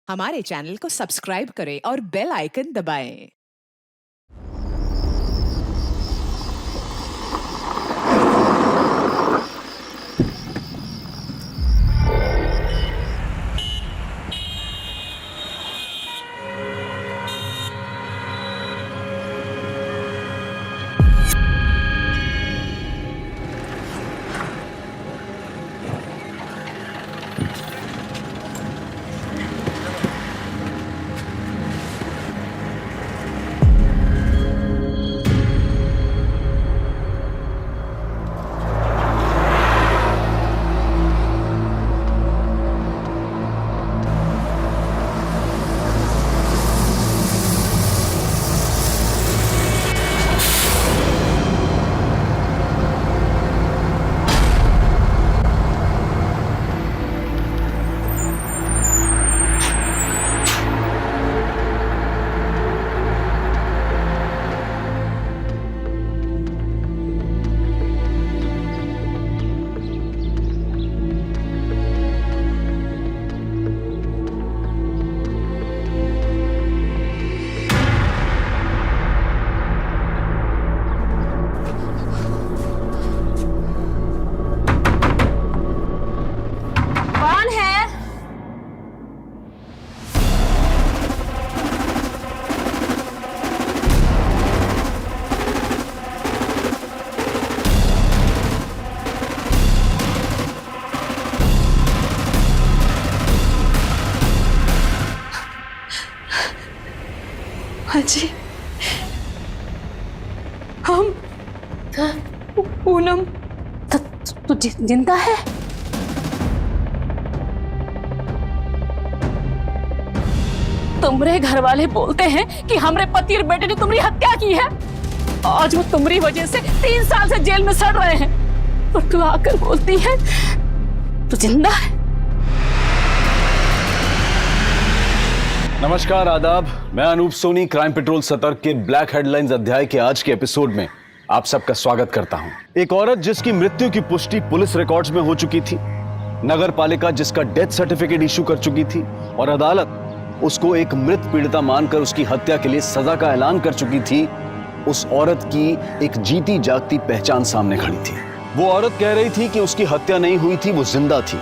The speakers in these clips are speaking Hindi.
हमारे चैनल को सब्सक्राइब करें और बेल आइकन दबाएं। कौन है? हाँ जी, हम पूनम। तू जिंदा है? तुमरे घर वाले बोलते हैं कि हमरे पति और बेटे ने तुम्हारी हत्या की है। आज वो तुम्हारी वजह से 3 साल से जेल में सड़ रहे हैं और तू आकर बोलती है तू जिंदा है। नमस्कार, आदाब। मैं अनूप सोनी क्राइम पेट्रोल सतर्क के ब्लैक हेडलाइंस अध्याय के आज के एपिसोड में आप सबका स्वागत करता हूं। एक औरत जिसकी मृत्यु की पुष्टि पुलिस रिकॉर्ड्स में हो चुकी थी, नगर पालिका जिसका डेथ सर्टिफिकेट इशू कर चुकी थी और अदालत उसको एक मृत पीड़िता मानकर उसकी हत्या के लिए सजा का ऐलान कर चुकी थी, उस औरत की एक जीती जागती पहचान सामने खड़ी थी। वो औरत कह रही थी कि उसकी हत्या नहीं हुई थी, वो जिंदा थी।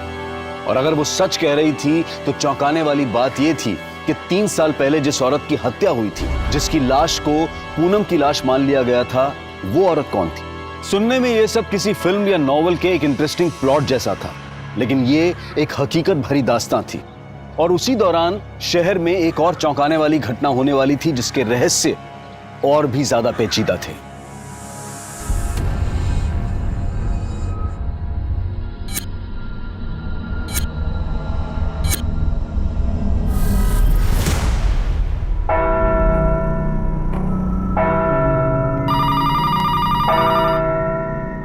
और अगर वो सच कह रही थी तो चौंकाने वाली बात यह थी कि 3 साल पहले जिस औरत की हत्या हुई थी, जिसकी लाश को पूनम की लाश मान लिया गया था, वो औरत कौन थी? सुनने में ये सब किसी फिल्म या नॉवल के एक इंटरेस्टिंग प्लॉट जैसा था, लेकिन ये एक हकीकत भरी दास्तां थी। और उसी दौरान शहर में एक और चौंकाने वाली घटना होने वाली थी, जिसके रहस्य और भी ज्यादा पेचीदा थे।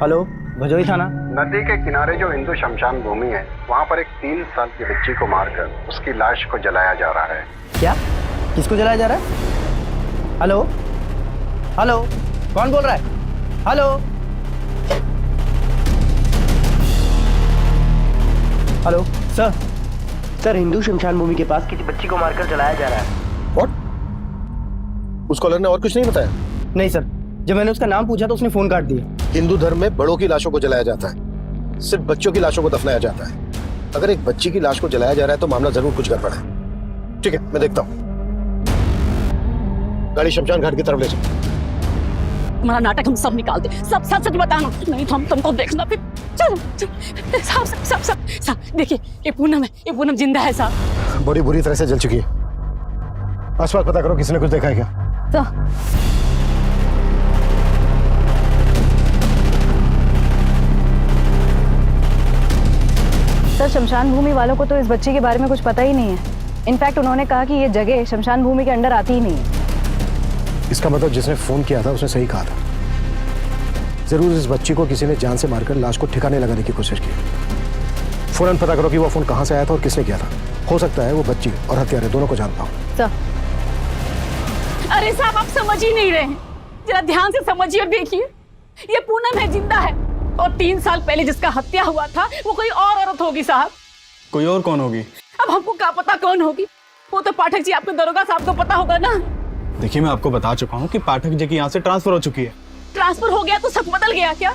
हेलो, भजोई थाना। नदी के किनारे जो हिंदू शमशान भूमि है, वहाँ पर एक 3 साल की बच्ची को मारकर उसकी लाश को जलाया जा रहा है। क्या? किसको जलाया जा रहा है? हेलो हेलो, कौन बोल रहा है? Hello hello sir, sir Hindu शमशान भूमि के पास किसी बच्ची को मारकर जलाया जा रहा है। व्हाट? उस कॉलर ने और कुछ नहीं बताया? नहीं सर, जब मैंने उसका नाम पूछा तो उसने फोन काट दिया। हिंदू धर्म में बड़ों की लाशों को जलाया जाता है, सिर्फ बच्चों की लाशों को दफनाया जाता है। अगर एक बच्ची की लाश को जलाया जा रहा है तो मामला जरूर कुछ गड़बड़ है। ठीक है, मैं देखता हूँ। गाड़ी शमशान घाट की तरफ ले चलो। तुम्हारा नाटक हम सब निकाल दे, सब सच सच बताना, नहीं तो हम तुमको देखना फिर। चलो चलो, साहब देखिए, ये पूनम जिंदा है साहब। बड़ी बुरी तरह से जल चुकी है। आसपास पता करो, किसी ने कुछ देखा है क्या? सर, शमशान भूमि वालों को तो इस बच्चे के बारे में कुछ पता ही नहीं है। इनफैक्ट उन्होंने कहा कि ये जगह शमशान भूमि के अंडर आती ही नहीं है। इसका मतलब जिसने फोन किया था उसने सही कहा था। जरूर इस बच्ची को किसी ने जान से मारकर लाश को ठिकाने लगाने की कोशिश की। फौरन पता करो कि वो फोन कहां से आया था और किसने किया था। हो सकता है वो बच्ची और हत्यारे दोनों को जानता हो। सर, अरे साहब, आप समझ ही नहीं रहे हैं, जरा ध्यान से समझिए और देखिए। ये पूनम है, जिंदा है। और 3 साल पहले जिसका हत्या हुआ था वो कोई और औरत होगी साहब। कोई और कौन होगी? अब हमको क्या पता कौन होगी, वो तो पाठक जी आपके दरोगा साहब को पता होगा ना। देखिए मैं आपको बता चुका हूँ कि पाठक जी की यहाँ से ट्रांसफर हो चुकी है। ट्रांसफर हो गया तो सब बदल गया क्या?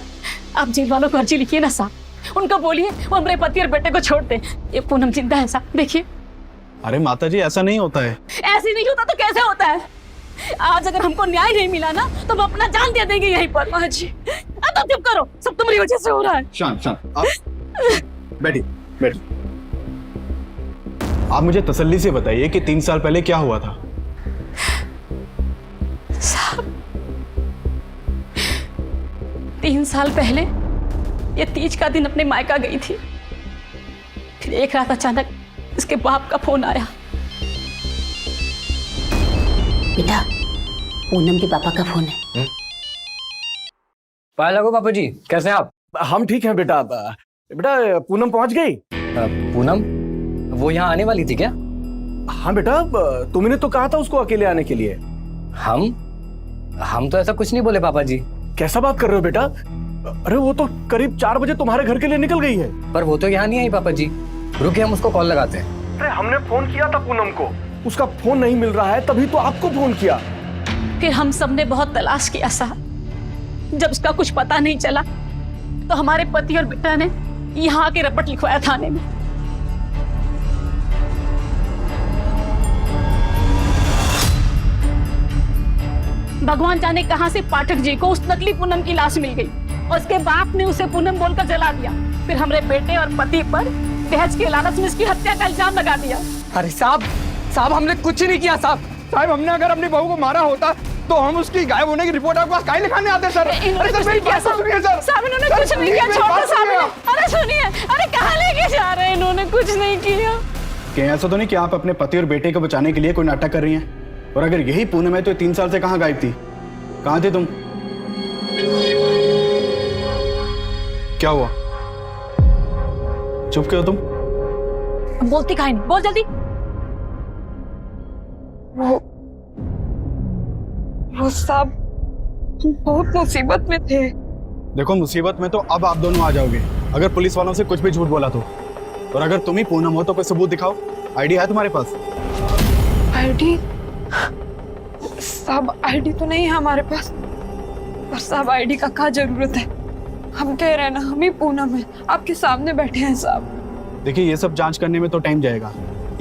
आप जेल वालों को अर्जी लिखिए ना साहब, उनको बोलिए वो हमारे पति और बेटे को छोड़ दे। ये पूनम जिंदा है साहब, देखिए। अरे माता जी ऐसा नहीं होता है। ऐसे नहीं होता तो कैसे होता है? आज अगर हमको न्याय नहीं मिला ना तो हम अपना जान दे देंगे यहीं पर। माँ जी अब तो चुप करो, सब तुम्हारी वजह से हो रहा है। शांत शांत, आप बैठिए बैठिए। आप मुझे तसल्ली से बताइए कि 3 साल पहले क्या हुआ था? साहब 3 साल पहले ये तीज का दिन अपने मायका गई थी। फिर एक रात अचानक इसके बाप का फोन आया। बेटा पूनम के पापा का फोन है। पाया लगो पापा जी, कैसे हैं आप? हम ठीक हैं बेटा। बेटा पूनम पहुंच गई? पूनम वो यहाँ आने वाली थी क्या? हाँ बेटा, तुमने तो कहा था उसको अकेले आने के लिए। हम तो ऐसा कुछ नहीं बोले पापा जी। कैसा बात कर रहे हो बेटा? अरे वो तो करीब 4 बजे तुम्हारे घर के लिए निकल गई है। पर वो तो यहाँ नहीं आई पापा जी। रुकिए हम उसको कॉल लगाते हैं। अरे हमने फोन किया था पूनम को, उसका फोन नहीं मिल रहा है, तभी तो आपको फोन किया। फिर हम सबने बहुत तलाश किया साहब। जब उसका कुछ पता नहीं चला तो हमारे पति और बेटा ने यहाँ आके रपट लिखवाया थाने में। भगवान जाने कहां से पाठक जी को उस नकली पूनम की लाश मिल गई और उसके बाप ने उसे पूनम बोलकर जला दिया। फिर हमारे बेटे और पति पर दहेज के लालच में इसकी हत्या का इल्जाम लगा दिया। अरे साहब हमने कुछ नहीं किया साहब। साहब हमने अगर अपनी बहू को मारा होता तो हम उसकी गायब होने की रिपोर्ट आपके पास काहे लिखाने आते सर? इन्होंने कुछ नहीं किया साहब। साहब इन्होंने कुछ नहीं किया, छोड़ो साहब। अरे सुनिए, अरे कहाँ लेके जा रहे हैं? इन्होंने कुछ नहीं किया। कहीं ऐसा तो नहीं कि आप अपने पति और बेटे को बचाने के लिए कोई नाटक कर रही हैं? और अगर यही पूनम है तो 3 साल से कहाँ गायब थी? कहाँ थे तुम? क्या हुआ? चुप क्यों तुम? बोलती काहे नहीं? बोल जल्दी। वो साहब बहुत मुसीबत में थे। देखो मुसीबत में तो अब आप दोनों आ जाओगे अगर पुलिस वालों से कुछ भी झूठ बोला तो। और अगर तुम ही पूनम हो तो कोई सबूत दिखाओ। आईडी है तुम्हारे पास? आईडी? साहब आईडी तो नहीं है हमारे पास। पर साहब आईडी का क्या जरूरत है? हम कह रहे हैं ना हम ही पूनम है, आपके सामने बैठे हैं साहब। देखिए ये सब जांच करने में तो टाइम जाएगा।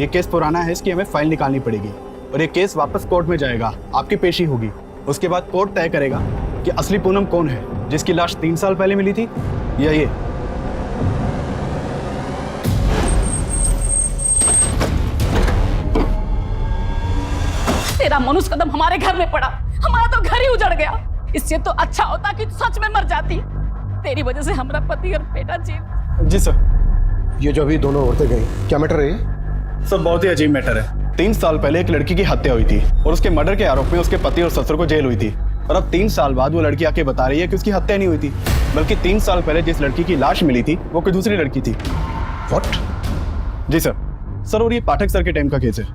ये केस पुराना है, इसकी हमें फाइल निकालनी पड़ेगी और ये केस वापस कोर्ट में जाएगा, आपकी पेशी होगी। उसके बाद कोर्ट तय करेगा कि असली पूनम कौन है, जिसकी लाश 3 साल पहले मिली थी या ये। तेरा मनुष्य कदम हमारे घर में पड़ा, हमारा तो घर ही उजड़ गया। इससे तो अच्छा होता कि तू सच में मर जाती। तेरी वजह से हमारा पति और बेटा जेल। जी सर। ये जो अभी दोनों औरतें गई, क्या मैटर है ये? सर बहुत ही अजीब मैटर है। 3 साल पहले एक लड़की की हत्या हुई थी और उसके मर्डर के आरोप में उसके पति और ससुर को जेल हुई थी। और अब 3 साल बाद वो लड़की आके बता रही है कि उसकी हत्या नहीं हुई थी, बल्कि 3 साल पहले जिस लड़की की लाश मिली थी वो कोई दूसरी लड़की थी। What? Ji sir. सर और ये पाठक सर के टाइम का केस है।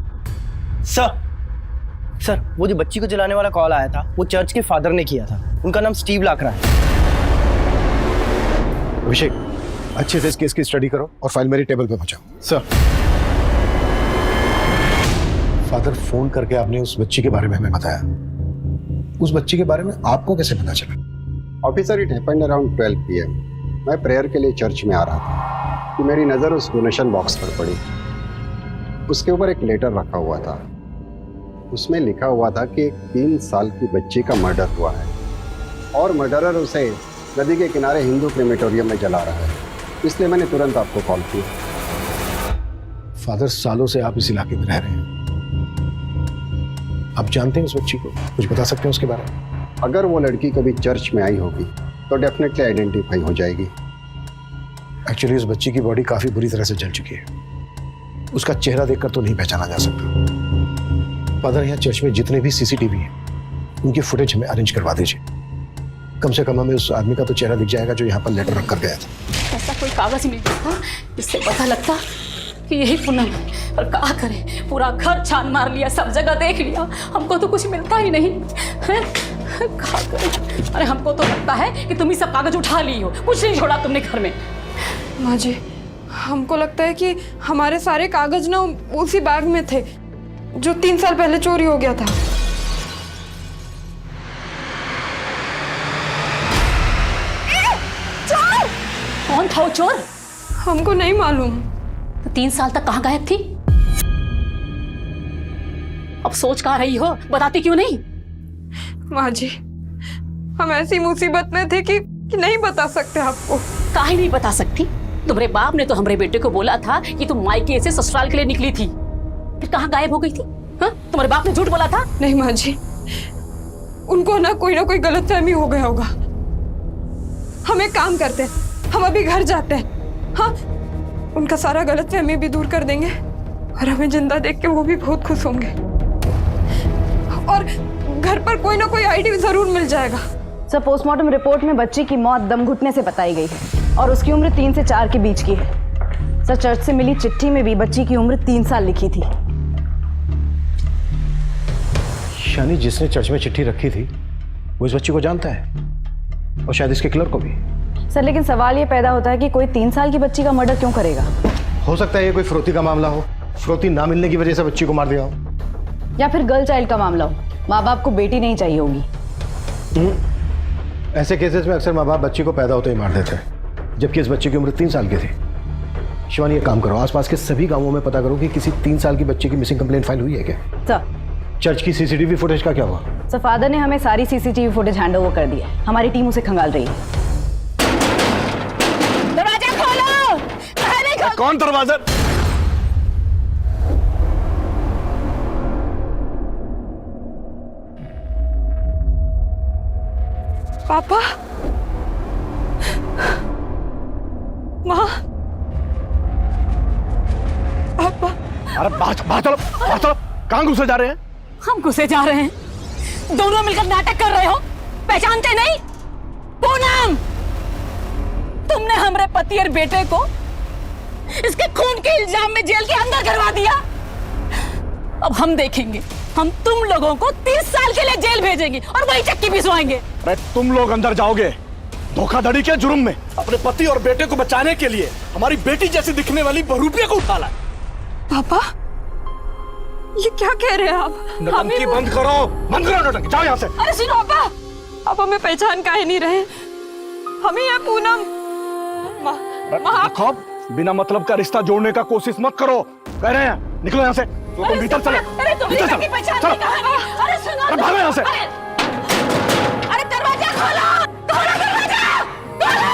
सर वो जो बच्ची को जलाने वाला कॉल आया था वो चर्च के फादर ने किया था। उनका नाम स्टीव लाकरा है। अभिषेक अच्छे से इस केस की स्टडी करो और फाइल मेरी टेबल पे पहुंचाओ। सर। फादर फोन करके आपने उस बच्ची के बारे में हमें बताया। उस बच्ची के बारे में आपको कैसे पता चला? Officer it happened around 12 PM। मैं प्रेयर के लिए चर्च में आ रहा था कि मेरी नज़र उस डोनेशन बॉक्स पर पड़ी। उसके ऊपर एक लेटर रखा हुआ था। उसमें लिखा हुआ था कि एक 3 साल की बच्ची का मर्डर हुआ है और मर्डरर उसे नदी के किनारे हिंदू क्रेमेटोरियम में जला रहा है। इसलिए मैंने तुरंत आपको कॉल किया। फादर सालों से आप इस इलाके में रह रहे हैं, आप जानते हैं उस बच्ची को? कुछ बता सकते हैं उसके बारे में? अगर वो लड़की कभी चर्च में आई होगी तो डेफिनेटली आइडेंटिफाई हो जाएगी। एक्चुअली उस बच्ची की बॉडी काफी बुरी तरह से जल चुकी है। उसका चेहरा देखकर तो नहीं पहचाना जा सकता। फादर यहाँ चर्च में जितने भी CCTV हैं उनकी फुटेज हमें अरेंज करवा दीजिए। कम से कम हमें उस आदमी का तो चेहरा दिख जाएगा जो यहाँ पर लेटर रख कर गया था। ऐसा कोई कागज मिल जाता जिससे पता लगता कि यही पूनम है। और क्या करें, पूरा घर छान मार लिया, सब जगह देख लिया, हमको तो कुछ मिलता ही नहीं है। क्या करें? अरे हमको तो लगता है कि तुम ही सब कागज उठा ली हो, कुछ नहीं छोड़ा तुमने घर में। माँ जी हमको लगता है कि हमारे सारे कागज ना उसी बैग में थे। जो 3 साल पहले चोरी हो गया था। कौन था वो चोर? हमको नहीं मालूम। तो 3 साल तक कहाँ गायब थी? अब सोच कहाँ रही हो, बताती क्यों नहीं? माँ जी, हम ऐसी मुसीबत में थे कि नहीं बता सकते आपको। काहे नहीं बता सकती? तुम्हारे बाप ने तो हमारे बेटे को बोला था कि तुम मायके से ससुराल के लिए निकली थी, फिर कहाँ गायब हो गई थी? हाँ? तुम्हारे बाप ने झूठ बोला था? नहीं माँ जी, उनको ना कोई गलतफहमी हो गया होगा। हम एक काम करते हैं, हम अभी घर जाते हैं। हाँ, उनका सारा गलतफहमी भी दूर कर देंगे और हमें जिंदा देख के वो भी बहुत खुश होंगे। और घर पर कोई ना कोई आईडी जरूर मिल जाएगा। सर, पोस्टमार्टम रिपोर्ट में बच्ची की मौत दम घुटने से बताई गई है और उसकी उम्र 3 से 4 के बीच की है। सर, चर्च से मिली चिट्ठी में भी बच्ची की उम्र 3 साल लिखी थी। यानी जिसने चर्च में चिट्ठी रखी थी वो इस बच्ची को जानता है और शायद इसके किलर को भी। सर, लेकिन सवाल ये पैदा होता है कि कोई 3 साल की बच्ची का मर्डर क्यों करेगा? हो सकता है ये कोई फिरौती का मामला हो, फिरौती ना मिलने की वजह से बच्ची को मार दिया हो, या फिर गर्ल चाइल्ड का मामला हो, माँ बाप को बेटी नहीं चाहिए होगी। ऐसे केसेस में अक्सर माँ बाप बच्ची को पैदा होते ही मार देते हैं, जबकि इस बच्चे की उम्र 3 साल की थी। शिवानी, ये काम करो, आसपास के सभी गांवों में पता करो कि किसी 3 साल की बच्चे की मिसिंग कंप्लेंट फाइल हुई है क्या। सर, चर्च की सीसीटीवी फुटेज का क्या हुआ? सर, फादर ने हमें सारी सीसीटीवी फुटेज हैंड ओवर कर दी है। हमारी टीम उसे खंगाल रही है। दरवाजा खोलो! कौन दरवाजा? पापा, माँ, पापा। अरे बाहर चलो, कहाँ घुसे जा रहे हैं? हम घुसे जा रहे हैं? दोनों मिलकर नाटक कर रहे हो, पहचानते नहीं? पूनम, तुमने हमारे पति और बेटे को इसके खून के इल्जाम में जेल के अंदर करवा दिया। अब हम देखेंगे, हम तुम लोगों को 30 साल के लिए जेल भेजेंगे और वही चक्की भिजवाएंगे। अरे तुम लोग अंदर जाओगे धोखाधड़ी के जुर्म में। अपने पति और बेटे को बचाने के लिए हमारी बेटी जैसी दिखने वाली बहरूपिया को उठा लाए। पापा, ये क्या कह रहे हैं आप? नौटंकी बंद करो, नौटंकी, जाओ यहाँ से। अरे सुनो पापा, आप हमें पहचान काहे नहीं रहे? हमें ये पूनम। खौफ, बिना मतलब का रिश्ता जोड़ने का कोशिश मत करो, कह रहे हैं। निकलो यहाँ से। तो तुम भीतर चलो, भीतर चलो, चलो। अरे भागो यहाँ से। अरे दरवाजा खोलो, खोलो दरवाजा, खोलो।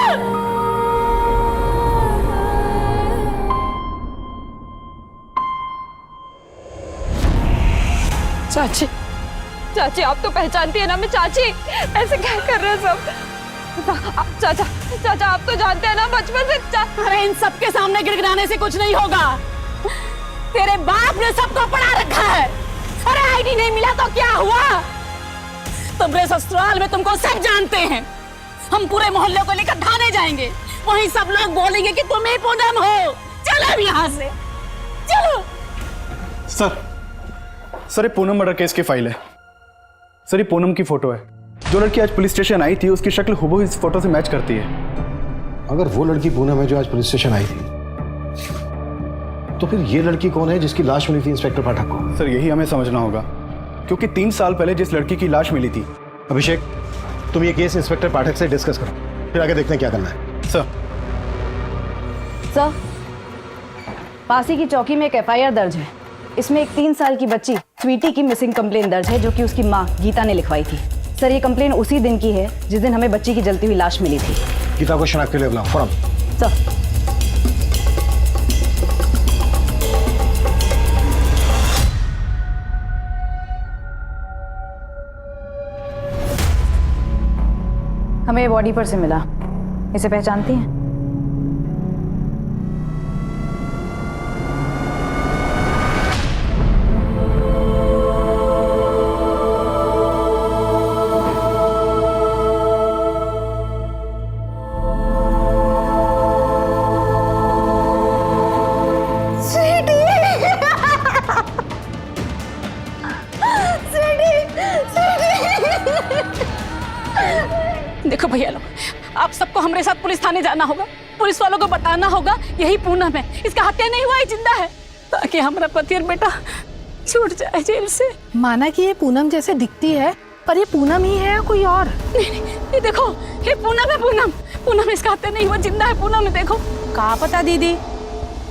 चाची, चाची, आप तो पहचानती है ना मैं चाची। ऐसे क्या कर रहे हैं सब? चाचा, चाचा, आप तो जानते हैं ना बचपन से। अरे इन सबके सामने गिड़गिड़ाने से कुछ नहीं होगा। तेरे बाप ने सबको पढ़ा रखा है। अरे आईडी नहीं मिला तो क्या हुआ? तुम्हारे ससुराल में तुमको सब जानते हैं। हम पूरे मोहल्ले को लेकर थाने जाएंगे, वहीं सब लोग बोलेंगे कि तुम ही पूनम हो। चलो अब यहाँ से, चलो। सर, ये पूनम मर्डर केस की फाइल है। सर, ये पूनम की फोटो है। जो लड़की आज पुलिस स्टेशन आई थी उसकी शक्ल हुबहू इस फोटो से मैच करती है। अगर वो लड़की पूनम है जो आज पुलिस स्टेशन आई थी, तो फिर ये लड़की कौन है जिसकी लाश मिली थी इंस्पेक्टर पाठक को? सर, यही हमें समझना होगा, क्योंकि 3 साल पहले जिस लड़की की लाश मिली थी। अभिषेक, तुम ये केस इंस्पेक्टर पाठक से डिस्कस करो, फिर आगे देखते हैं क्या करना है। सर, पासी की चौकी में एक एफआईआर दर्ज है। इसमें एक 3 साल की बच्ची स्वीटी की मिसिंग कंप्लेन दर्ज है, जो कि उसकी माँ गीता ने लिखवाई थी। सर, ये कंप्लेन उसी दिन की है जिस दिन हमें बच्ची की जलती हुई लाश मिली थी। गीता को शनाख्त के लिए बुलाओ, फौरन। सर, हमें बॉडी पर से मिला। इसे पहचानती हैं? देखो भैया लोग, आप सबको हमारे साथ पुलिस थाने जाना होगा। पुलिस वालों को बताना होगा यही पूनम है, इसका हत्या नहीं हुआ है, जिंदा है, ताकि हमारा पति और बेटा छूट जाए जेल से। माना कि ये पूनम जैसे दिखती है, पर ये पूनम ही है या कोई और? नहीं, ये देखो, ये पूनम है। पूनम पूनम इसका हत्या नहीं हुआ, जिंदा है पूनम। देखो। कहा पता दीदी,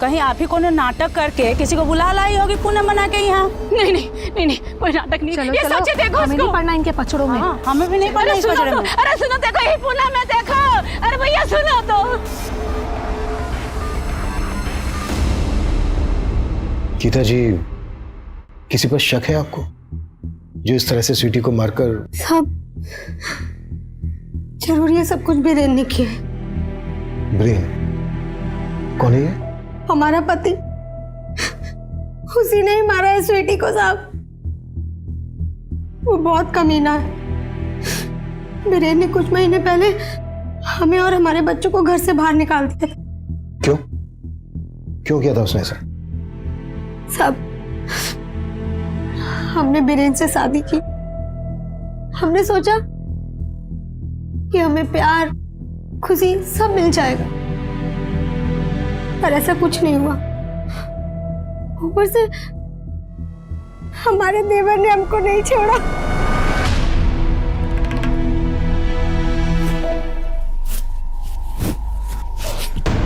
कहीं आप ही को नाटक करके किसी को बुला लाई होगी पूनम बना के यहाँ। नहीं नहीं नहीं नहीं, कोई नाटक नहीं। चलो ये चलो, सच है, देखो हमें इसको। नहीं पढ़ना इनके पचड़ों में। हाँ, हमें भी नहीं पढ़ना अरे इस सुनो पचड़े तो, में। अरे सुनो, देखो ये पूनम है, देखो। अरे भैया सुनो तो। गीता जी, किसी पर शक है आपको जो इस तरह से स्वीटी को मारकर? सब जरूरी है, सब कुछ बीरेन ने किया है। ब्रेन कौन है ये? हमारा पति, उसी ने ही मारा है स्वीटी को साहब। वो बहुत कमीना है। बीरेन ने कुछ महीने पहले हमें और हमारे बच्चों को घर से बाहर निकाल दिया था। क्यों क्यों किया था उसने ऐसा? सब हमने बीरेन से शादी की। हमने सोचा कि हमें प्यार, खुशी सब मिल जाएगा, पर ऐसा कुछ नहीं हुआ। ऊपर से हमारे देवर ने हमको नहीं छोड़ा।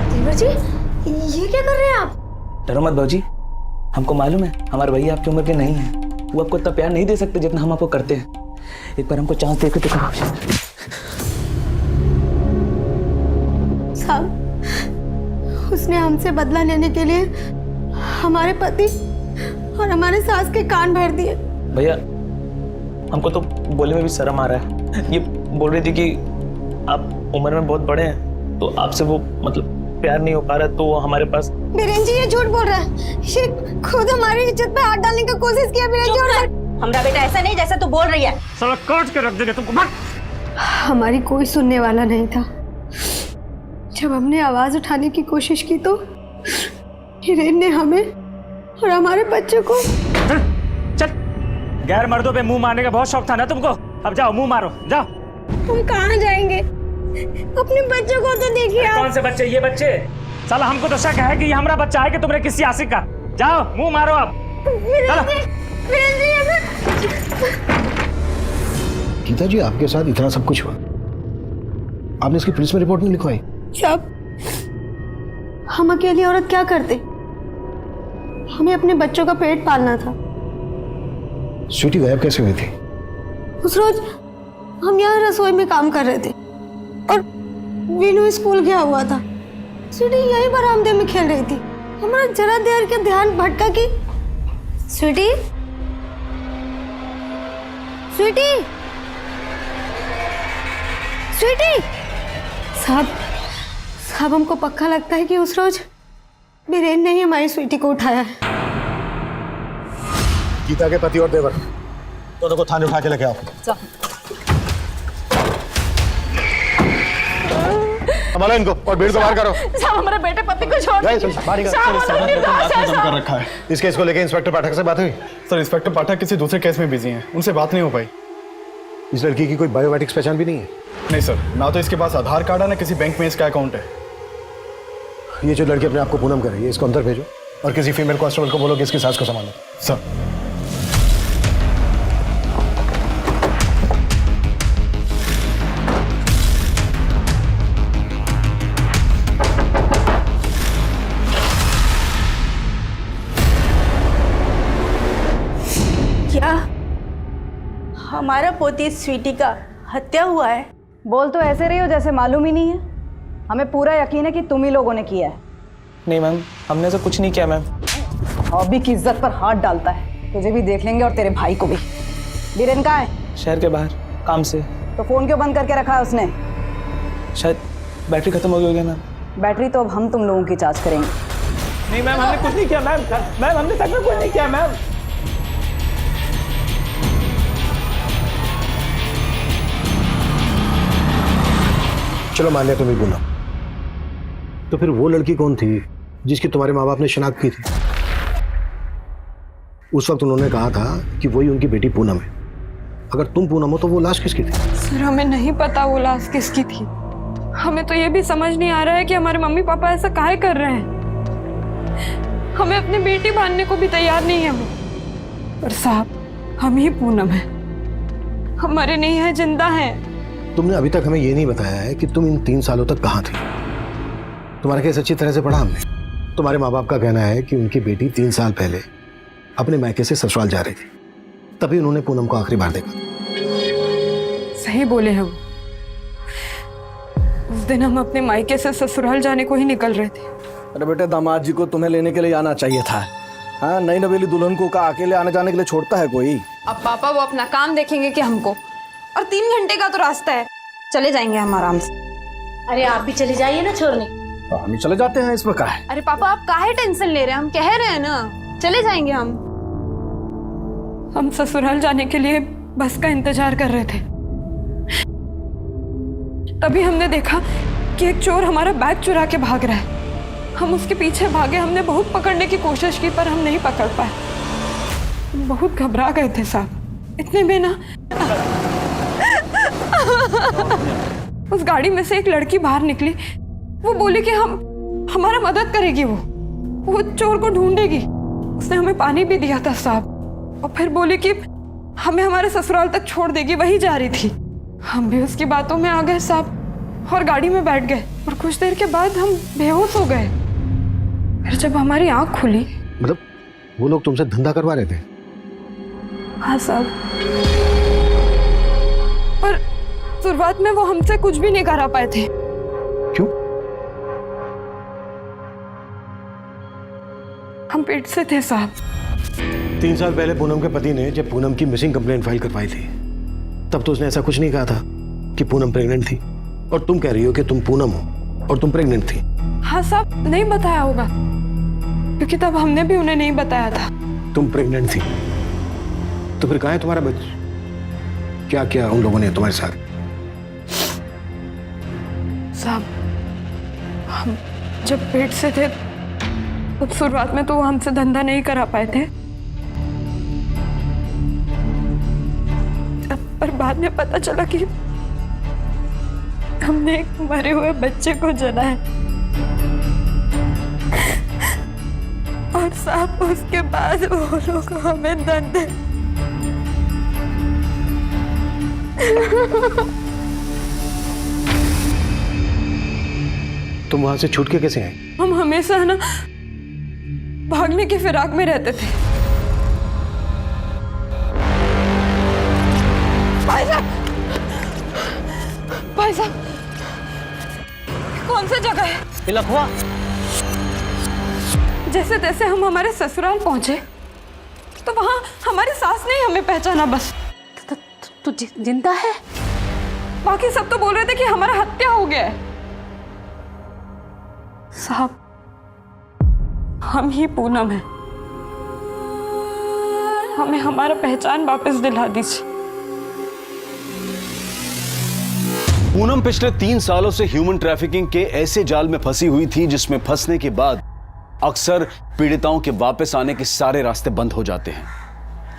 देवर जी, ये क्या कर रहे हैं आप? डरो मत बाबूजी, हमको मालूम है हमारे भैया आपकी उम्र के नहीं है। वो आपको इतना प्यार नहीं दे सकते जितना हम आपको करते हैं। एक बार हमको चांस देकर दिखाओ। साहब, उसने हमसे बदला लेने के लिए हमारे पति और हमारे सास के कान भर दिए। भैया, हमको तो बोलने में भी शर्म आ रहा है। ये बोल रही थी कि आप उम्र में बहुत बड़े हैं, तो आपसे वो मतलब प्यार नहीं हो पा रहा, तो वो हमारे पास। बीरेन जी, ये झूठ बोल रहा है। ये खुद हमारी इज्जत पे हाथ डालने की कोशिश किया। बीरेन जी, हमारा बेटा ऐसा नहीं जैसा तू बोल रही है। साला काट के रख देंगे तुमको। हमारी कोई सुनने वाला नहीं था। जब हमने आवाज उठाने की कोशिश की तो हिरेन ने हमें और हमारे बच्चों को। चल, गैर मर्दों पे मुंह मारने का बहुत शौक था ना तुमको। अब जाओ, मुंह मारो, जाओ। हम कहाँ जाएंगे? अपने बच्चों को तो देखिए आप। कौन से बच्चे? ये बच्चे? साला हमको तो शक है कि ये हमारा बच्चा है कि तुमने किसी आशिक का। जाओ, मुंह मारो आप। गीता जी, आपके साथ इतना सब कुछ हुआ, आपने इसकी पुलिस में रिपोर्ट नहीं लिखवाई? सब हम अकेली औरत क्या करते? हमें अपने बच्चों का पेट पालना था। स्वीटी गायब कैसे हुई थी? उस रोज हम यहाँ रसोई में काम कर रहे थे और वीनू स्कूल गया हुआ था। स्वीटी यहीं बरामदे में खेल रही थी। हमारा जरा देर के ध्यान भटका कि स्वीटी, स्वीटी, स्वीटी। साहब, हमको पक्का लगता है कि उस रोज बीरेन ने ही हमारी स्वीटी को उठाया है। गीता के पति और देवर दोनों को थाने उठा के लेके आओ। संभालो इनको और भीड़ को बाहर करो। साहब, हमारे बेटे पति को छोड़ दीजिए। कर रखा है। इस केस को लेके इंस्पेक्टर पाठक से बात हुई? सर, इंस्पेक्टर पाठक किसी दूसरे केस में बिजी हैं, उनसे बात नहीं हो पाई। इस लड़की की कोई बायोमेट्रिक्स पहचान भी नहीं है? नहीं सर, ना तो इसके पास आधार कार्ड है, ना किसी बैंक में इसका अकाउंट है। ये जो लड़की अपने आप को पूनम कर रही है, इसको अंदर भेजो और किसी फीमेल कांस्टेबल को बोलो कि इसकी सास को संभालो। सर। क्या हमारा पोती स्वीटी का हत्या हुआ है? बोल तो ऐसे रही हो जैसे मालूम ही नहीं है। हमें पूरा यकीन है कि तुम ही लोगों ने किया है। नहीं मैम, हमने ऐसा कुछ नहीं किया मैम। हॉबी की इज्जत पर हाथ डालता है। तुझे भी देख लेंगे और तेरे भाई को भी। बीरेन कहाँ है? शहर के बाहर काम से। तो फोन क्यों बंद करके रखा है उसने? शायद बैटरी खत्म हो गई होगी मैम। बैटरी तो अब हम तुम लोगों की जांच करेंगे। नहीं मैम, हमने कुछ नहीं किया मैम। मैम, हमने सच में कुछ नहीं किया मैम। चलो मान लिया तुम ही पूनम, तो फिर वो लड़की कौन थी जिसकी तुम्हारे माँ बाप ने शिनाख्त की थी? उस वक्त उन्होंने कहा था कि वही उनकी बेटी पूनम है। अगर तुम पूनम हो तो वो लाश किसकी थी? सर, हमें नहीं पता वो लाश किसकी थी। हमें तो ये भी समझ नहीं आ रहा है कि हमारे मम्मी पापा ऐसा काहे कर रहे हैं। हमें अपनी बेटी मानने को भी तैयार नहीं है। पर साहब हम ही पूनम है, हम मरे नहीं है, जिंदा हैं। तुमने अभी तक हमें ये नहीं बताया है कि तुम इन 3 सालों तक कहाँ थी। तुम्हारा केस अच्छी तरह से पढ़ा हमने। तुम्हारे माँ बाप का कहना है कि उनकी बेटी 3 साल पहले अपने मायके से ससुराल जा रही थी, तभी उन्होंने पूनम को आखिरी बार देखा। सही बोले हैं वो। उस दिन हम अपने मायके से ससुराल जाने को ही निकल रहे थे। अरे बेटे, दामाद जी को तुम्हें लेने के लिए आना चाहिए था। हाँ, नई नवेली दुल्हन को का अकेले आने जाने के लिए छोड़ता है कोई? अब पापा वो अपना काम देखेंगे कि हमको, और 3 घंटे का तो रास्ता है, चले जाएंगे हम आराम से। अरे आप भी चले जाइए ना छोड़ने। हम ही चले जाते हैं, इसमें क्या है? अरे पापा आप काहे टेंशन ले रहे हैं, हम कह रहे हैं ना चले जाएंगे हम। हम ससुराल जाने के लिए बस का इंतजार कर रहे थे, तभी हमने देखा कि एक चोर हमारा बैग चुरा के भाग रहा है। हम उसके पीछे भागे, हमने बहुत पकड़ने की कोशिश की पर हम नहीं पकड़ पाए। हम बहुत घबरा गए थे साहब। इतने में ना उस गाड़ी में से एक लड़की बाहर निकली। वो बोली कि हमारा मदद करेगी, वो चोर को ढूंढेगी। उसने हमें पानी भी दिया था साहब, और फिर बोली कि हमें हमारे ससुराल तक छोड़ देगी, वही जा रही थी। हम भी उसकी बातों में आ गए साहब और गाड़ी में बैठ गए, और कुछ देर के बाद हम बेहोश हो गए। फिर जब हमारी आंख खुली। मतलब वो लोग तुमसे धंधा करवा रहे थे? हाँ साहब, पर शुरुआत में वो हमसे कुछ भी नहीं करा पाए थे। क्यों? हम पेट से थे साहब। 3 साल पहले पूनम के पति ने जब पूनम की मिसिंग कंप्लेंट फाइल करवाई थी, तब तो उसने ऐसा कुछ नहीं कहा था कि पूनम प्रेग्नेंट थी, और तुम कह रही हो कि तुम पूनम हो और तुम प्रेग्नेंट थी। हाँ साहब, नहीं बताया होगा, क्योंकि तब हमने भी उन्हें नहीं बताया था। तुम प्रेग्नेंट थी तो फिर कहाँ है तुम्हारा बच्चा? क्या क्या उन लोगों ने तुम्हारे साथ? साहब, हम जब पेट से थे तब शुरुआत में तो वो हमसे धंधा नहीं करा पाए थे, पर बाद में पता चला कि हमने एक मरे हुए बच्चे को जना है। और साहब उसके बाद वो लोग हमें धंधे तुम वहां से छूट के कैसे आए? हम हमेशा ना भागने की फिराक में रहते थे। भाई साहब, कौन सी जगह है? लखवा। जैसे तैसे हम हमारे ससुराल पहुंचे तो वहां हमारी सास ने हमें पहचाना। बस तू जिंदा है? बाकी सब तो बोल रहे थे कि हमारा हत्या हो गया है। साहब, हम ही पूनम है, हमें हमारा पहचान वापस दिला दीजिए। पूनम पिछले 3 सालों से ह्यूमन ट्रैफिकिंग के ऐसे जाल में फंसी हुई थी जिसमें फंसने के बाद अक्सर पीड़िताओं के वापस आने के सारे रास्ते बंद हो जाते हैं।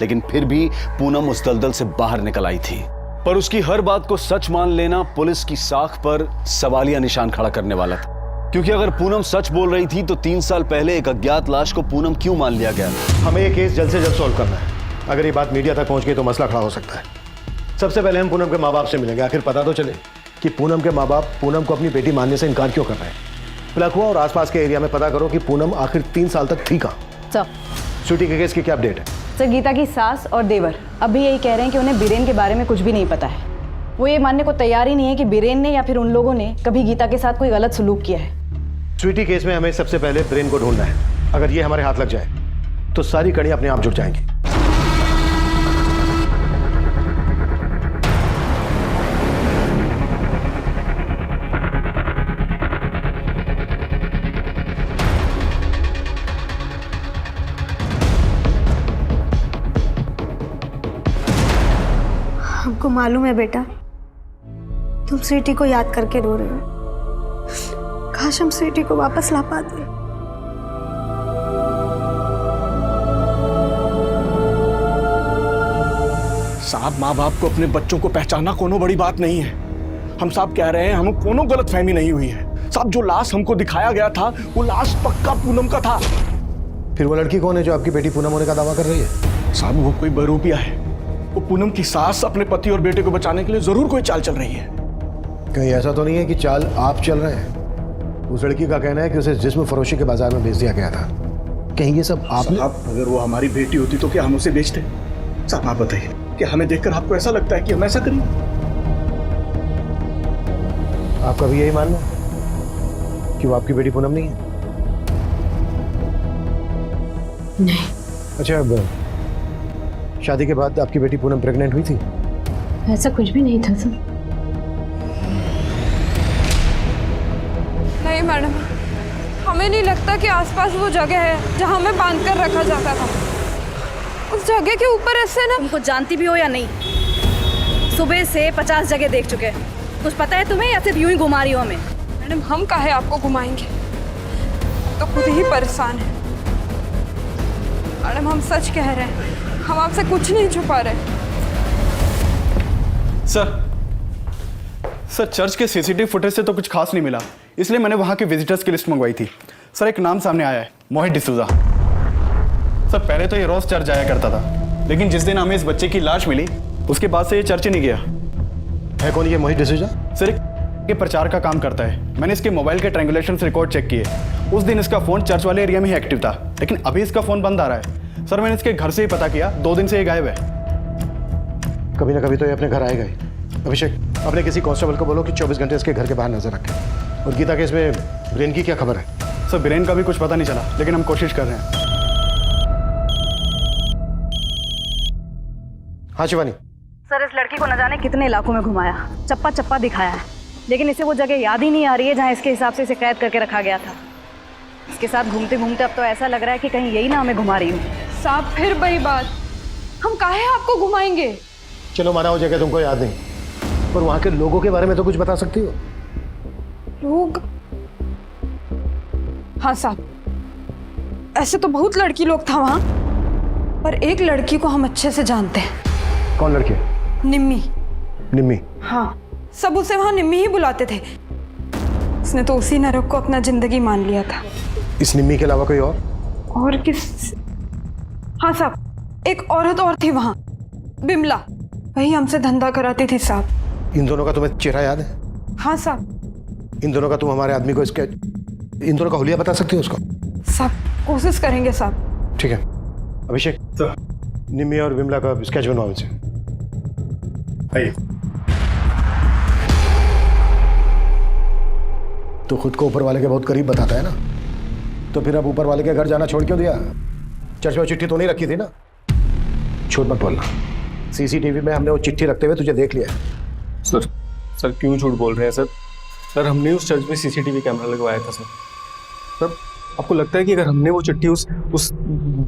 लेकिन फिर भी पूनम उस दलदल से बाहर निकल आई थी, पर उसकी हर बात को सच मान लेना पुलिस की साख पर सवालिया निशान खड़ा करने वाला था। क्योंकि अगर पूनम सच बोल रही थी तो 3 साल पहले एक अज्ञात लाश को पूनम क्यों मान लिया गया? हमें ये केस जल्द से जल्द सॉल्व करना है। अगर ये बात मीडिया तक पहुंच गई तो मसला खड़ा हो सकता है। सबसे पहले हम पूनम के माँ बाप से मिलेंगे, आखिर पता तो चले कि पूनम के माँ बाप पूनम को अपनी बेटी मानने से इनकार क्यों कर रहे हैं। लखवा और आसपास के एरिया में पता करो कि पूनम आखिर 3 साल तक थी कहाँ। सर, स्वीटी के केस की क्या अपडेट है? सर, गीता की सास और देवर अभी यही कह रहे हैं कि उन्हें बीरेन के बारे में कुछ भी नहीं पता है। वो ये मानने को तैयार ही नहीं है कि बीरेन ने या फिर उन लोगों ने कभी गीता के साथ कोई गलत सलूक किया है। स्वीटी केस में हमें सबसे पहले ब्रेन को ढूंढना है। अगर ये हमारे हाथ लग जाए तो सारी कड़ी अपने आप जुड़ जाएंगी। हमको मालूम है बेटा, तुम स्वीटी को याद करके रो रहे हो। काश हम स्वीटी को वापस ला पाते। साहब, माँ बाप को अपने बच्चों को पहचानना कोनो बड़ी बात नहीं है। हम साहब कह रहे हैं हमें कोनो गलतफहमी नहीं हुई है। साहब, जो लाश हमको दिखाया गया था वो लाश पक्का पूनम का था। फिर वो लड़की कौन है जो आपकी बेटी पूनम होने का दावा कर रही है? साहब वो कोई बहरूपिया है। वो पूनम की सास अपने पति और बेटे को बचाने के लिए जरूर कोई चाल चल रही है। कहीं ऐसा तो नहीं है कि चाल आप चल रहे हैं? उस लड़की का कहना है कि उसे जिस्म फरोशी के बाजार में बेच दिया गया था। कहीं ये सब आपने? साहब अगर वो हमारी बेटी होती तो क्या हम उसे बेचते? साहब आप बताइए कि हमें देखकर आपको ऐसा लगता है कि हम ऐसा करें? आपका भी यही मानना है कि वो आपकी बेटी पूनम नहीं है? नहीं। अच्छा, अब शादी के बाद आपकी बेटी पूनम प्रेग्नेंट हुई थी? ऐसा कुछ भी नहीं था सर। नहीं मैडम, हमें नहीं लगता कि आसपास वो जगह है जहाँ हमें बांध कर रखा जाता था। उस जगह के ऊपर ऐसे ना। तुमको जानती भी हो या नहीं, सुबह से 50 जगह देख चुके हैं। कुछ पता है तुम्हें या सिर्फ यूं ही घुमा रही हो हमें? मैडम हम काहे आपको घुमाएंगे, तो खुद ही परेशान है। मैडम हम सच कह रहे हैं, हम आपसे कुछ नहीं छुपा रहे। सर चर्च के सीसीटीवी फुटेज से तो कुछ खास नहीं मिला, इसलिए मैंने वहां के विजिटर्स की लिस्ट मंगवाई थी। सर एक नाम सामने आया है, मोहित डिसूजा। सर पहले तो ये रोज चर्च जाया करता था, लेकिन जिस दिन हमें इस बच्चे की लाश मिली उसके बाद से ये चर्च ही नहीं गया। है कौन ये मोहित डिसूजा? सर के प्रचार का काम करता है। मैंने इसके मोबाइल के ट्रायंगुलेशन रिकॉर्ड चेक किए। उस दिन इसका फोन चर्च वाले एरिया में ही एक्टिव था, लेकिन अभी इसका फोन बंद आ रहा है। सर मैंने इसके घर से ही पता किया, 2 दिन से ये गायब है। कभी ना कभी तो ये अपने घर आएगा ही। अभिषेक, अपने किसी कांस्टेबल को बोलो कि 24 घंटे इसके घर के बाहर नजर रखे। और गीता के इसमें ब्रेन की क्या खबर है? सर ब्रेन का भी कुछ पता नहीं चला, लेकिन हम कोशिश कर रहे हैं। हाँ शिवानी। सर इस लड़की को न जाने कितने इलाकों में घुमाया, चप्पा चप्पा दिखाया है, लेकिन इसे वो जगह याद ही नहीं आ रही है जहाँ इसके हिसाब से इसे कैद करके रखा गया था। इसके साथ घूमते घूमते अब तो ऐसा लग रहा है कि कहीं यही ना हमें घुमा रही हूँ। साहब फिर वही बात, हम काहे आपको घुमाएंगे? चलो माना हो जगह तुमको याद नहीं, पर वहां के लोगों के बारे में तो कुछ बता सकती हो? लोग? हाँ साहब, ऐसे तो बहुत लड़की लोग था वहां, पर एक लड़की को हम अच्छे से जानते हैं। कौन लड़की? निम्मी। निम्मी? हाँ, सब उसे वहां निम्मी ही बुलाते थे। उसने तो उसी नरक को अपना जिंदगी मान लिया था। इस निम्मी के अलावा कोई और किस? हाँ साहब, एक औरत और थी वहां, बिमला, वही हमसे धंधा कराती थी साहब। इन दोनों का तुम्हें चेहरा याद है? हाँ साहब। इन दोनों का तुम हमारे आदमी को इसके, इन दोनों का हुलिया बता सकती हो उसको? साहब कोशिश करेंगे साहब। ठीक है अभिषेक, निम्मी और बिमला का स्केच बनवाओ मुझे। आइए। तो खुद को ऊपर वाले के बहुत करीब बताता है ना, तो फिर अब ऊपर वाले के घर जाना छोड़ क्यों दिया? चर्च में चिट्ठी तो नहीं रखी थी ना? झूठ मत बोलना, सीसीटीवी में हमने वो चिट्ठी रखते हुए तुझे देख लिया। सर क्यों झूठ बोल रहे हैं सर? सर हमने उस चर्च में सीसीटीवी कैमरा लगवाया था सर। सर आपको लगता है कि अगर हमने वो चिट्ठी उस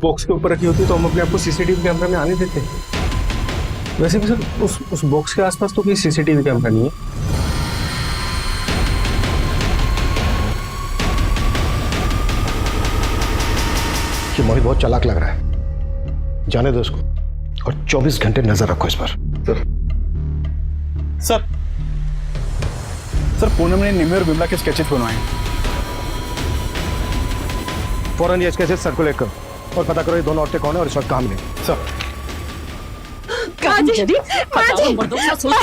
बॉक्स के ऊपर रखी होती तो हम अपने आप को सीसीटीवी कैमरा में आने देते? वैसे भी सर उस बॉक्स के आसपास तो कोई सीसीटीवी कैमरा नहीं है। कि मोहित बहुत चालाक लग रहा है, जाने दो उसको और 24 घंटे नजर रखो इस पर। सर पूनम ने निम्मी और बिमला के स्केचेस बनवाए हैं। फौरन ये स्केचेस सर्कुलेट करो और पता करो ये दोनों औरतें कौन है और इस वक्त कहाँ मिलेंगी। सर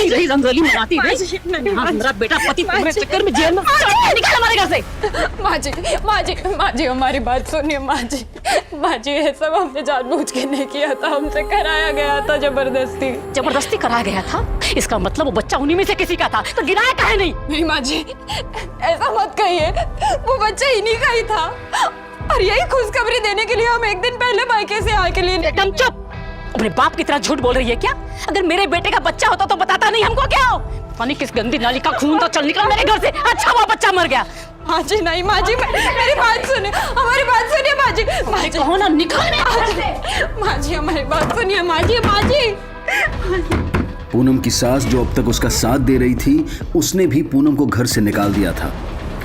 रही रंगोली मनाती रही। मेरा बेटा पति तुम्हारे चक्कर में जेल में निकल हमारे घर से। माँ जी हमारी बात सुनिए। माँ जी ये सब हमने जानबूझ के नहीं किया था, हमसे कराया गया था जबरदस्ती कराया गया था? इसका मतलब वो बच्चा उन्हीं में से किसी का था, तो गिराया काहे नहीं? माँ जी ऐसा मत कहिए, वो बच्चा इन्हीं का ही था और यही खुशखबरी देने के लिए हम एक दिन पहले मायके से आके लिए। एकदम चुप, अपने बाप की तरह झूठ बोल रही है क्या? अगर मेरे बेटे का बच्चा होता तो बताता नहीं हमको क्या हो? पानी किस गंदी नाली का खून तो चल निकला मेरे घर से। अच्छा वो बच्चा मर गया। माँ जी नहीं, माँ जी मेरी बात सुनिए, हमारी बात सुनिए माँ जी। माँ जी कहो ना निकल माँ जी हमारी बात सुनिए। माँ जी पूनम की सास जो अब तक उसका साथ दे रही थी, उसने भी पूनम को घर से निकाल दिया था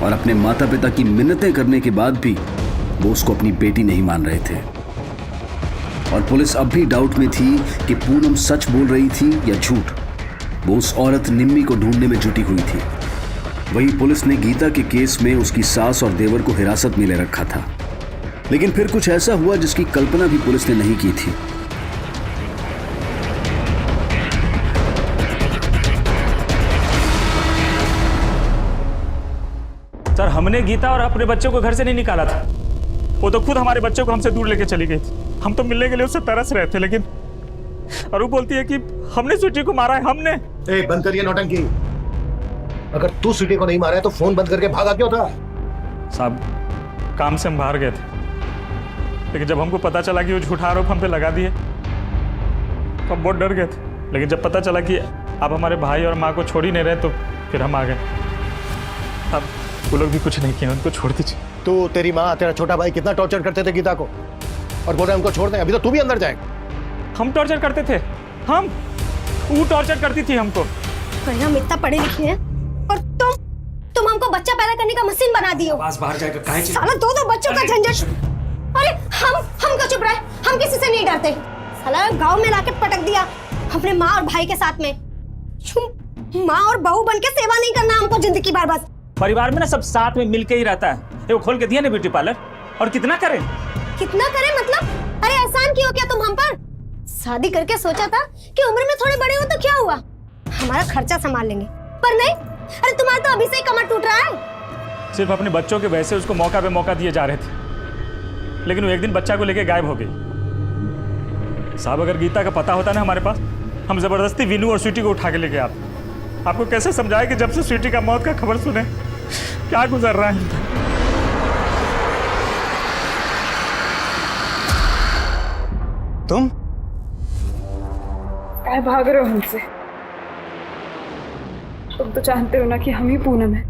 और अपने माता पिता की मिन्नतें करने के बाद भी वो उसको अपनी बेटी नहीं मान रहे थे। और पुलिस अब भी डाउट में थी कि पूनम सच बोल रही थी या झूठ। वो उस औरत निम्मी को ढूंढने में जुटी हुई थी। वही पुलिस ने गीता के केस में उसकी सास और देवर को हिरासत में ले रखा था। लेकिन फिर कुछ ऐसा हुआ जिसकी कल्पना भी पुलिस ने नहीं की थी। हमने गीता और अपने बच्चों को घर से नहीं निकाला था। वो तो खुद हमारे बच्चों को हमसे दूर लेके चली गई थी। हम तो मिलने के लिए उससे तरस रहे थे, लेकिन और वो बोलती है कि हमने स्वीटी को मारा है। हमने। ए, बंद करिए नौटंकी। अगर तू स्वीटी को नहीं मारा है तो फोन बंद करके भागा क्यों था? साहब, काम से हम बाहर गए थे, लेकिन जब हमको पता चला कि वो झूठा आरोप हम पे लगा दिए तो हम बहुत डर गए थे। लेकिन जब पता चला कि आप हमारे भाई और माँ को छोड़ ही नहीं रहे तो फिर हम आ गए। अब वो लोग भी कुछ नहीं किए, उनको छोड़ दीजिए। तू, तेरी माँ, तेरा छोटा भाई कितना टॉर्चर करते थे गीता को, और बोल रहे हमको छोड़ दें। अभी तो तू भी अंदर जाएगा। हम टॉर्चर करते थे? हम? वो टॉर्चर करती थी हमको। भाई हम इतना पढ़े लिखे हैं और तुम हमको बच्चा पैदा करने का मशीन बना दिए हो। बाहर जाएगा काहे? साला दो बच्चों का झंझट। अरे हम क्यों चुप रहे? हम किसी से नहीं डरते। साला गांव में लाके पटक दिया अपने माँ और भाई के साथ में। माँ और बहू बन के सेवा नहीं करना हमको जिंदगी भर। बस परिवार में ना सब साथ में मिलके ही रहता है। वो खोल के दिया ना ब्यूटी पार्लर, और कितना करें? कितना करें मतलब? अरे एहसान क्यों किया तुम हम पर? शादी करके सोचा था कि उम्र में थोड़े बड़े हो तो क्या हुआ, हमारा खर्चा संभाल लेंगे, पर नहीं। अरे तुम्हारा तो अभी से ही कमर टूट रहा है। सिर्फ अपने बच्चों के वैसे उसको मौका पे मौका दिए जा रहे थे, लेकिन वो एक दिन बच्चा को लेके गायब हो गई। साहब, अगर गीता का पता होता ना हमारे पास, हम जबरदस्ती विनू और स्वीटी को उठा के लेके आते। आपको कैसे समझाए कि जब से स्वीटी का मौत का खबर सुने क्या गुजर रहा है। तुम क्या भाग रहे हो हमसे? तुम तो जानते हो ना कि हम ही पूनम है।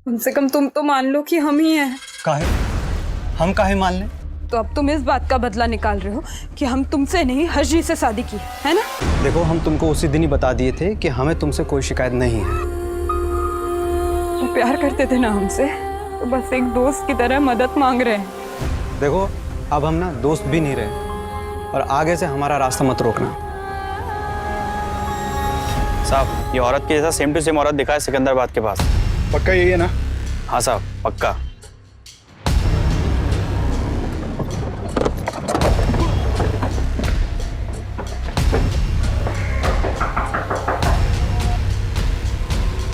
कम से कम तुम तो मान लो कि हम ही हैं। काहे? हम काहे मान लें? तो अब तुम इस बात का बदला निकाल रहे हो कि हम तुमसे नहीं हर्षी से शादी की है ना? देखो, हम तुमको उसी दिन ही बता दिए थे कि हमें तुमसे कोई शिकायत नहीं है। तो प्यार करते थे ना हमसे, तो बस एक दोस्त की तरह मदद मांग रहे हैं। देखो, अब हम ना दोस्त भी नहीं रहे, और आगे से हमारा रास्ता मत रोकना। साहब, ये औरत के जैसा सेम टू सेम औरत दिखा है सिकंदराबाद के पास। पक्का यही है ना? हाँ साहब, पक्का।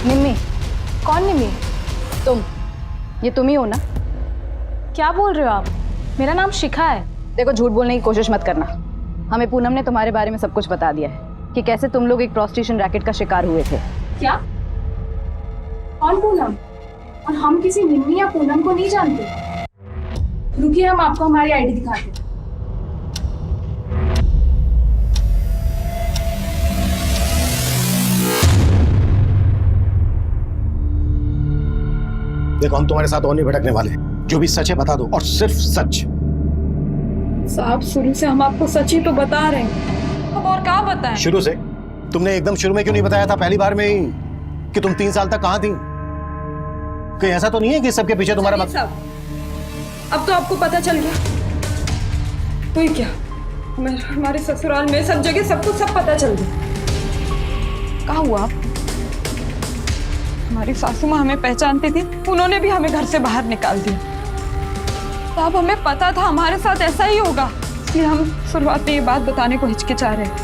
निम्मी? कौन निम्मी? तुम? ये तुम ही हो ना? क्या बोल रहे हो आप? मेरा नाम शिखा है। देखो, झूठ बोलने की कोशिश मत करना। हमें पूनम ने तुम्हारे बारे में सब कुछ बता दिया है कि कैसे तुम लोग एक प्रोस्टिट्यूशन रैकेट का शिकार हुए थे। क्या? कौन पूनम? और हम किसी निम्मी या पूनम को नहीं जानते। रुकिए, हम आपको हमारी आईडी दिखाते हैं। देखो, हम तुम्हारे साथ और नहीं भटकने वाले। जो भी सच है बता दो, और सिर्फ सच। साहब, शुरू से हम आपको सच ही तो बता रहे हैं। अब और क्या बताएं? शुरू से? तुमने एकदम शुरू में क्यों नहीं बताया था पहली बार में ही कि तुम 3 साल तक कहाँ थी? कहीं ऐसा तो नहीं है कि सबके पीछे तुम्हारा मकसद? अब तो आपको पता चल गया। तो ही क्या, हमारे ससुराल में सब जगह सबको सब पता चल गया। कहाँ हुआ आप? हमारी सासू माँ हमें पहचानती थी, उन्होंने भी हमें घर से बाहर निकाल दिया। तो अब हमें पता था हमारे साथ ऐसा ही होगा, इसलिए हम शुरुआत में ये बात बताने को हिचकिचा रहे हैं।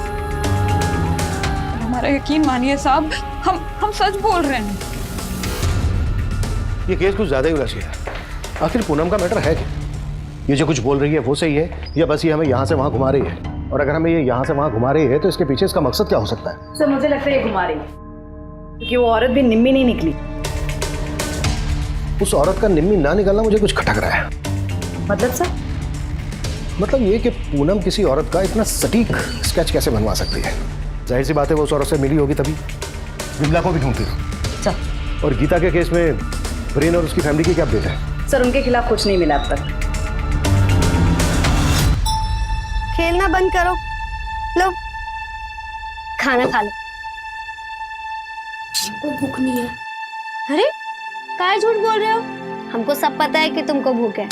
हमारा यकीन मानिए साहब, हम सच बोल रहे हैं। ये केस कुछ ज्यादा ही उलझ गया। आखिर पूनम का मैटर है क्या? ये जो कुछ बोल रही है वो सही है, या बस ये हमें यहाँ से वहाँ घुमा रही है? और अगर हमें ये यहाँ से वहाँ घुमा रही है तो इसके पीछे इसका मकसद क्या हो सकता है? सर, मुझे लगता है ये घुमा रही है, क्योंकि वो औरत भी निम्मी नहीं निकली। उस औरत का निम्मी ना निकलना मुझे कुछ खटक रहा है। मतलब सर? मतलब ये कि पूनम किसी औरत का इतना सटीक स्केच कैसे बनवा सकती है? जाहिर सी बात है वो उस औरत से मिली होगी, तभी विमला को भी ढूंढती थी। और गीता के केस में ब्रेन और उसकी फैमिली की क्या अपडेट है? सर, उनके खिलाफ कुछ नहीं मिला अब तक। खेलना बंद करो, लो खाना खा लो। भूख नहीं है। अरे काय झूठ बोल रहे हो? हमको सब पता है कि तुमको भूख है,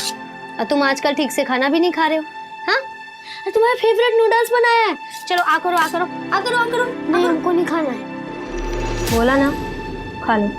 और तुम आजकल ठीक से खाना भी नहीं खा रहे हो। हाँ, तुम्हारा फेवरेट नूडल्स बनाया है। चलो आ करो आ करो आ करो आ करो। नहीं, हमको नहीं खाना है। बोला ना, खा लो।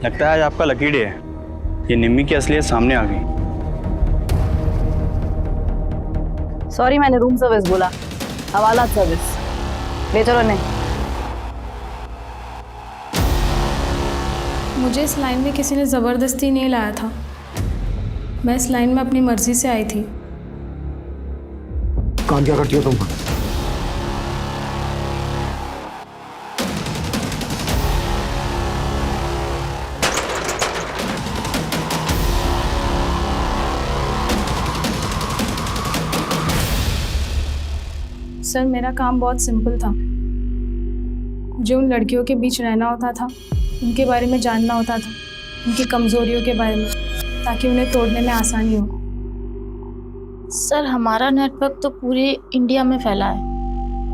लगता है आज आपका लकी डे है। ये निम्मी की असलियत सामने आ गई। सॉरी, मैंने रूम सर्विस बोला, हवालात सर्विस। ले चलो। नहीं, मुझे इस लाइन में किसी ने ज़बरदस्ती नहीं लाया था। मैं इस लाइन में अपनी मर्जी से आई थी। काम क्या करती हो तुम? सर, मेरा काम बहुत सिंपल था। मुझे उन लड़कियों के बीच रहना होता था, उनके बारे में जानना होता था, उनकी कमज़ोरियों के बारे में, ताकि उन्हें तोड़ने में आसानी हो। सर, हमारा नेटवर्क तो पूरे इंडिया में फैला है,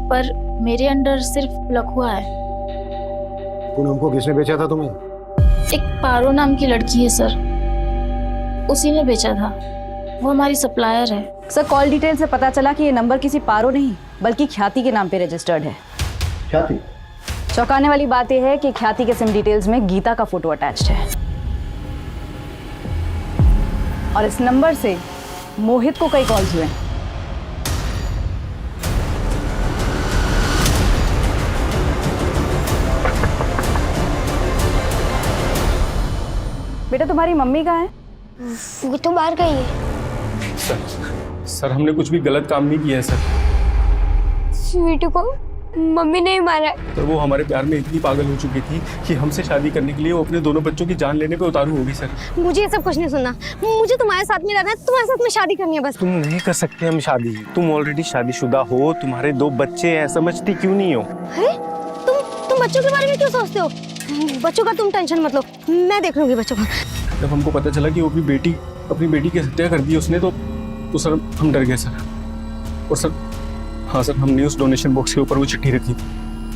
पर मेरे अंडर सिर्फ प्लक हुआ है। पूनम को किसने बेचा था तुम्हें? एक पारो नाम की लड़की है सर, उसी ने बेचा था। वो हमारी सप्लायर है। सर, कॉल डिटेल से पता चला कि ये नंबर किसी पारो नहीं बल्कि ख्याति के नाम पे रजिस्टर्ड है। ख्याति? चौंकाने वाली बात यह है कि ख्याति के सिम डिटेल्स में गीता का फोटो अटैच्ड है, और इस नंबर से मोहित को कई कॉल्स हुए। बेटा, तुम्हारी मम्मी कहाँ है? वो तो बाहर गई है। सर, हमने कुछ भी गलत काम नहीं किया है सर। स्वीटी को मम्मी ने ही मारा है। सर, वो हमारे प्यार में इतनी पागल हो चुकी थी कि हमसे शादी करने के लिए वो अपने दोनों बच्चों की जान लेने पे उतारू होगी सर। मुझे ये सब कुछ नहीं सुनना, मुझे तुम्हारे साथ में रहना है, तुम्हारे साथ में शादी करनी है बस। तुम नहीं कर सकते हम शादी। तुम ऑलरेडी शादीशुदा हो, तुम्हारे 2 बच्चे हैं, समझती क्यों नहीं हो? तुम बच्चों के बारे में क्यों सोचते हो? बच्चों का तुम टेंशन मत लो, मैं देख लूंगी बच्चों को। जब हमको पता चला कि वो अपनी बेटी की हत्या कर दी उसने, तो सर हम डर गए सर। और सर, हाँ सर, हमने उस डोनेशन बॉक्स के ऊपर वो चिट्ठी रखी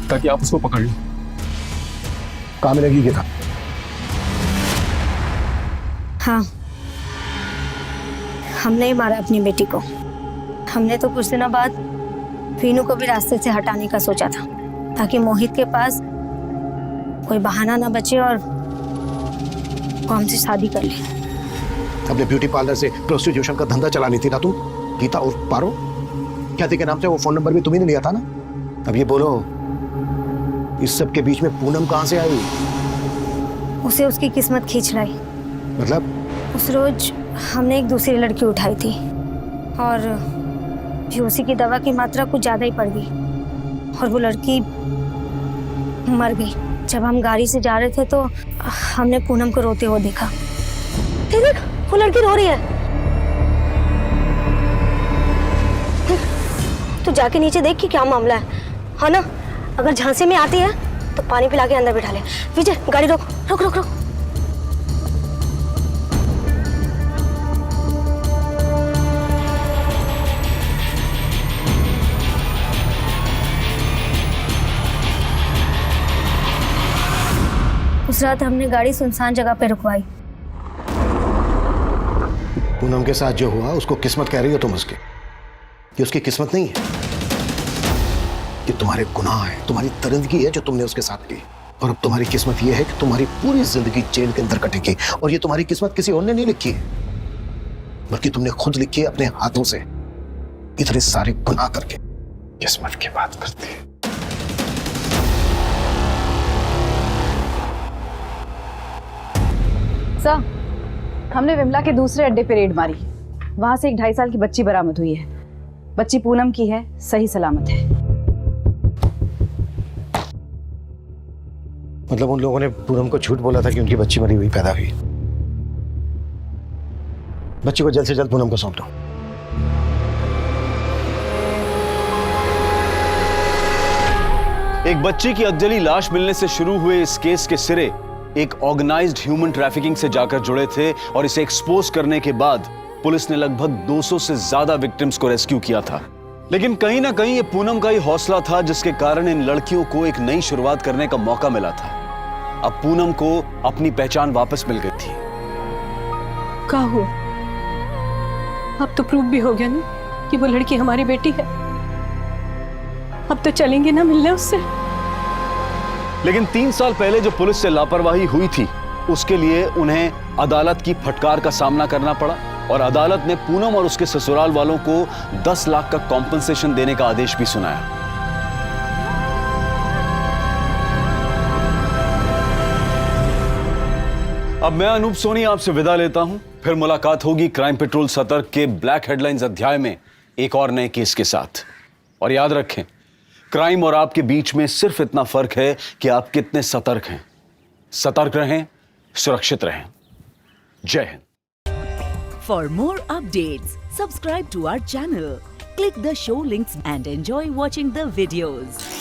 ताकि आप उसको पकड़ लो। कहाँ मिलेगी गीता? हाँ, हमने ही मारा अपनी बेटी को। हमने तो कुछ दिनों बाद वीनू को भी रास्ते से हटाने का सोचा था, ताकि मोहित के पास कोई बहाना ना बचे और वो हमसे शादी कर ले। अपने ब्यूटी पार्लर से प्रोस्टिट्यूशन का धंधा चलानी थी ना तुम? गीता और पारो ख्याति के नाम से वो फोन नंबर भी तुम्ही ने लिया था ना? अब ये बोलो, इस सब के बीच में पूनम कहाँ से आई? उसे उसकी किस्मत खींच लाई। मतलब? उस रोज हमने एक दूसरी लड़की उठाई थी और भी उसी की दवा की मात्रा कुछ ज्यादा ही पड़ गई और वो लड़की मर गई। जब हम गाड़ी से जा रहे थे तो हमने पूनम को रोते हुए देखा। देख, वो लड़की रो रही है। तू जाके नीचे देख कि क्या मामला है, हाँ ना? अगर झांसे में आती है तो पानी पिला के अंदर बिठा ले। विजय, गाड़ी रोक रोक रोक रोक। उस रात हमने गाड़ी सुनसान जगह पे रुकवाई। पूनम के साथ जो हुआ उसको किस्मत कह रही हो तुम उसकी? ये उसकी किस्मत नहीं है, ये तुम्हारे गुनाह है, तुम्हारी दरिंदगी है जो तुमने उसके साथ की। और अब तुम्हारी किस्मत ये है कि तुम्हारी पूरी जिंदगी जेल के अंदर कटेगी। और ये तुम्हारी किस्मत किसी और ने नहीं लिखी है, बल्कि तुमने खुद लिखी है अपने हाथों से, इतने सारे गुनाह करके। किस्मत की बात करते हैं। सर, हमने विमला के दूसरे अड्डे पे रेड मारी। वहां से एक 2.5 साल की बच्ची बरामद हुई है। बच्ची पूनम की है, सही सलामत है। मतलब उन लोगों ने पूनम को झूठ बोला था कि उनकी बच्ची मरी हुई पैदा हुई। बच्ची को जल्द से जल्द पूनम को सौंप दो। एक बच्ची की अधजली लाश मिलने से शुरू हुए इस केस के सिरे एक ऑर्गेनाइज्ड ह्यूमन ट्रैफिकिंग से जाकर जुड़े थे, और इसे एक्सपोज करने के बाद पुलिस ने लगभग 200 से ज्यादा विक्टिम्स को रेस्क्यू किया था। लेकिन कहीं ना कहीं ये पूनम का ही हौसला था जिसके कारण इन लड़कियों को एक नई शुरुआत करने का मौका मिला था। अब पूनम को अपनी पहचान वापस मिल गई थी। क्या हुआ? अब तो प्रूफ भी हो गया ना कि वो लड़की हमारी बेटी है। अब तो चलेंगे ना मिलने उससे। लेकिन 3 साल पहले जो पुलिस से लापरवाही हुई थी उसके लिए उन्हें अदालत की फटकार का सामना करना पड़ा और अदालत ने पूनम और उसके ससुराल वालों को 10 लाख का कॉम्पनसेशन देने का आदेश भी सुनाया। अब मैं अनूप सोनी आपसे विदा लेता हूं। फिर मुलाकात होगी क्राइम पेट्रोल सतर्क के ब्लैक हेडलाइंस अध्याय में एक और नए केस के साथ। और याद रखें, क्राइम और आपके बीच में सिर्फ इतना फर्क है कि आप कितने सतर्क हैं। सतर्क रहें, सुरक्षित रहें। जय Hind. For more updates, subscribe to our channel, click the show links and enjoy watching the videos.